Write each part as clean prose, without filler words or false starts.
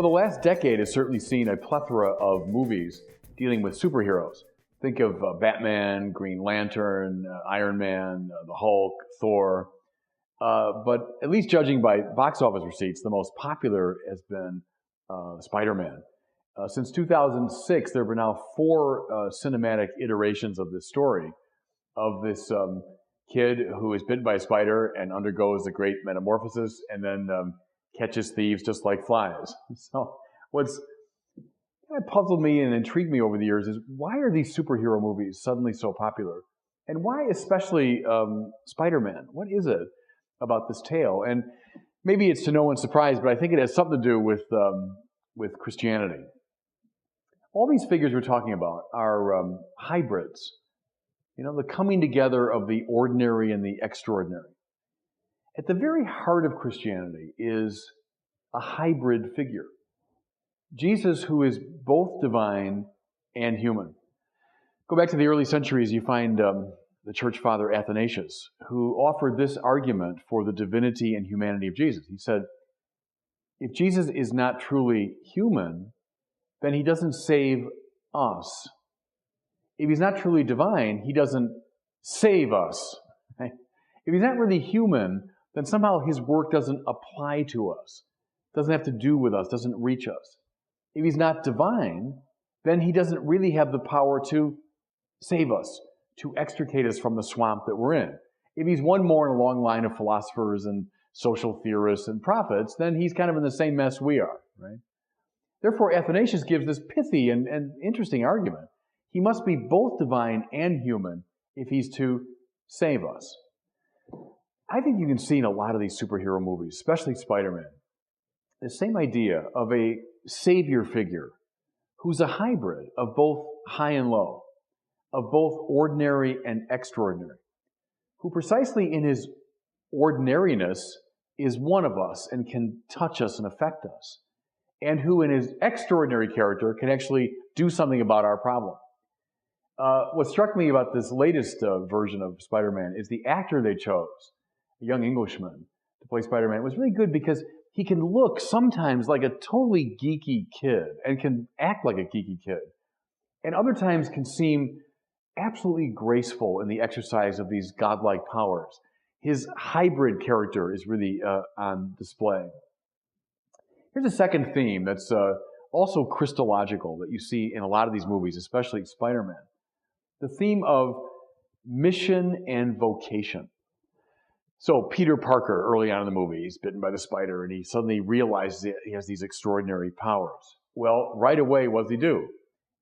Well, the last decade has certainly seen a plethora of movies dealing with superheroes. Think of Batman, Green Lantern, Iron Man, the Hulk, Thor. But at least judging by box office receipts, the most popular has been Spider-Man. Since 2006, there have been now 4 cinematic iterations of this story, of this kid who is bitten by a spider and undergoes a great metamorphosis and then catches thieves just like flies. So what's kind of puzzled me and intrigued me over the years is, why are these superhero movies suddenly so popular? And why especially Spider-Man? What is it about this tale? And maybe it's to no one's surprise, but I think it has something to do with Christianity. All these figures we're talking about are hybrids. You know, the coming together of the ordinary and the extraordinary. At the very heart of Christianity is a hybrid figure. Jesus, who is both divine and human. Go back to the early centuries, you find the church father Athanasius, who offered this argument for the divinity and humanity of Jesus. He said, if Jesus is not truly human, then he doesn't save us. If he's not truly divine, he doesn't save us. Right? If he's not really human, then somehow his work doesn't apply to us, doesn't have to do with us, doesn't reach us. If he's not divine, then he doesn't really have the power to save us, to extricate us from the swamp that we're in. If he's one more in a long line of philosophers and social theorists and prophets, then he's kind of in the same mess we are, right? Therefore, Athanasius gives this pithy and interesting argument. He must be both divine and human if he's to save us. I think you can see in a lot of these superhero movies, especially Spider-Man, the same idea of a savior figure who's a hybrid of both high and low, of both ordinary and extraordinary, who precisely in his ordinariness is one of us and can touch us and affect us, and who in his extraordinary character can actually do something about our problem. What struck me about this latest version of Spider-Man is the actor they chose, a young Englishman, to play Spider-Man. It was really good because he can look sometimes like a totally geeky kid and can act like a geeky kid, and other times can seem absolutely graceful in the exercise of these godlike powers. His hybrid character is really on display. Here's a second theme that's also Christological that you see in a lot of these movies, especially Spider-Man. The theme of mission and vocation. So Peter Parker, early on in the movie, he's bitten by the spider and he suddenly realizes that he has these extraordinary powers. Well, right away, what does he do?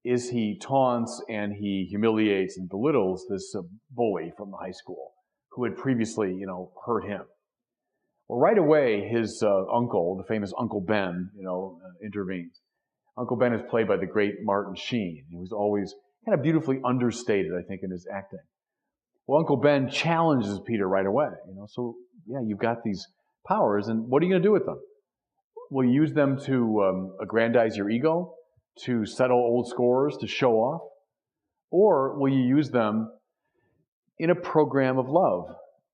He taunts and he humiliates and belittles this bully from the high school who had previously, hurt him. Well, right away, his uncle, the famous Uncle Ben, intervenes. Uncle Ben is played by the great Martin Sheen. He was always kind of beautifully understated, I think, in his acting. Well, Uncle Ben challenges Peter right away. So yeah, you've got these powers, and what are you going to do with them? Will you use them to aggrandize your ego, to settle old scores, to show off? Or will you use them in a program of love?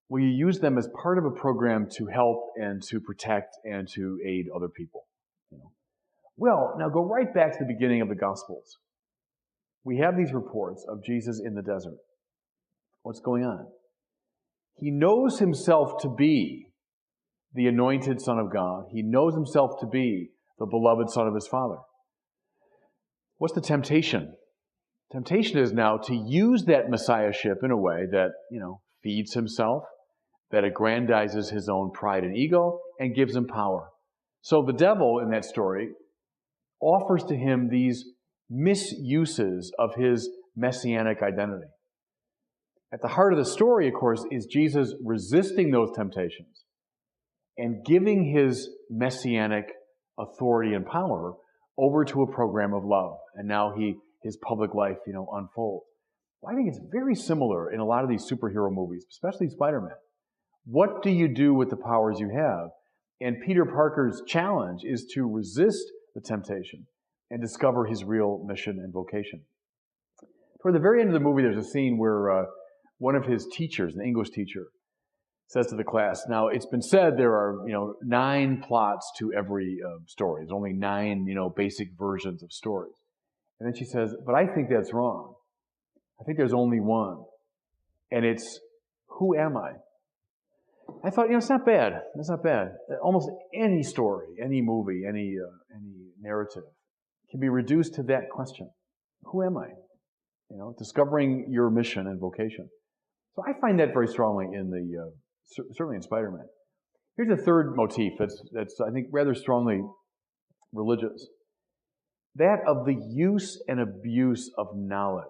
Will you use them as part of a program to help and to protect and to aid other people? Well, now go right back to the beginning of the Gospels. We have these reports of Jesus in the desert. What's going on? He knows himself to be the anointed Son of God. He knows himself to be the beloved Son of his Father. What's the temptation? Temptation is now to use that messiahship in a way that, feeds himself, that aggrandizes his own pride and ego, and gives him power. So the devil in that story offers to him these misuses of his messianic identity. At the heart of the story, of course, is Jesus resisting those temptations and giving his messianic authority and power over to a program of love. And now his public life, unfolds. Well, I think it's very similar in a lot of these superhero movies, especially Spider-Man. What do you do with the powers you have? And Peter Parker's challenge is to resist the temptation and discover his real mission and vocation. Toward the very end of the movie, there's a scene where one of his teachers, an English teacher, says to the class, now it's been said there are, 9 plots to every story. There's only 9, basic versions of stories. And then she says, but I think that's wrong. I think there's only one. And it's, who am I? I thought, it's not bad. It's not bad. Almost any story, any movie, any narrative can be reduced to that question. Who am I? Discovering your mission and vocation. So I find that very strongly in certainly in Spider-Man. Here's a third motif that's I think rather strongly religious. That of the use and abuse of knowledge.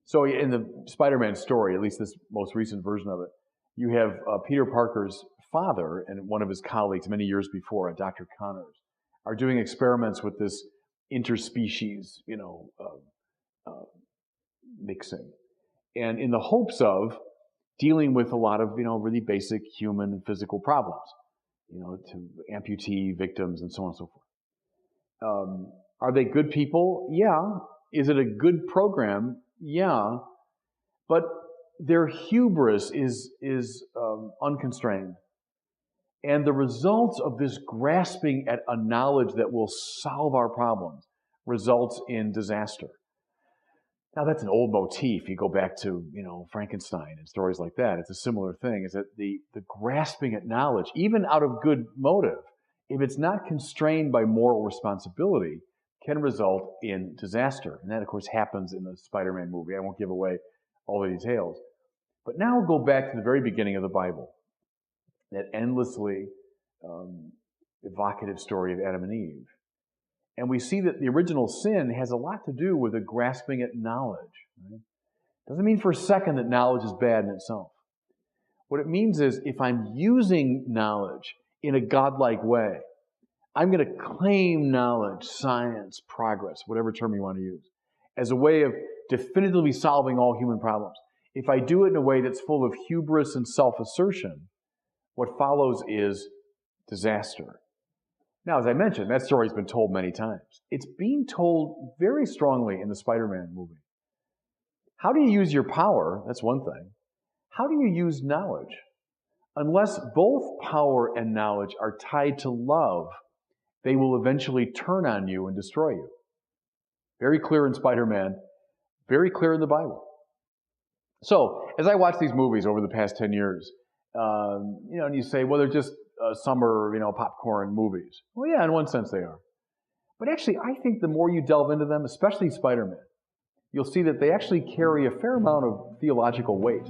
So in the Spider-Man story, at least this most recent version of it, you have Peter Parker's father and one of his colleagues many years before, Dr. Connors, are doing experiments with this interspecies, mixing. And in the hopes of dealing with a lot of, really basic human and physical problems, to amputee victims and so on and so forth. Are they good people? Yeah. Is it a good program? Yeah. But their hubris is unconstrained. And the results of this grasping at a knowledge that will solve our problems results in disaster. Now, that's an old motif. You go back to, Frankenstein and stories like that. It's a similar thing, is that the grasping at knowledge, even out of good motive, if it's not constrained by moral responsibility, can result in disaster. And that, of course, happens in the Spider-Man movie. I won't give away all the details. But now we'll go back to the very beginning of the Bible, that endlessly evocative story of Adam and Eve. And we see that the original sin has a lot to do with the grasping at knowledge. Right? Doesn't mean for a second that knowledge is bad in itself. What it means is if I'm using knowledge in a godlike way, I'm going to claim knowledge, science, progress, whatever term you want to use, as a way of definitively solving all human problems. If I do it in a way that's full of hubris and self-assertion, what follows is disaster. Now, as I mentioned, that story's been told many times. It's being told very strongly in the Spider-Man movie. How do you use your power? That's one thing. How do you use knowledge? Unless both power and knowledge are tied to love, they will eventually turn on you and destroy you. Very clear in Spider-Man, very clear in the Bible. So, as I watch these movies over the past 10 years, and you say, well, they're just summer, popcorn movies. Well, yeah, in one sense they are. But actually, I think the more you delve into them, especially Spider-Man, you'll see that they actually carry a fair amount of theological weight.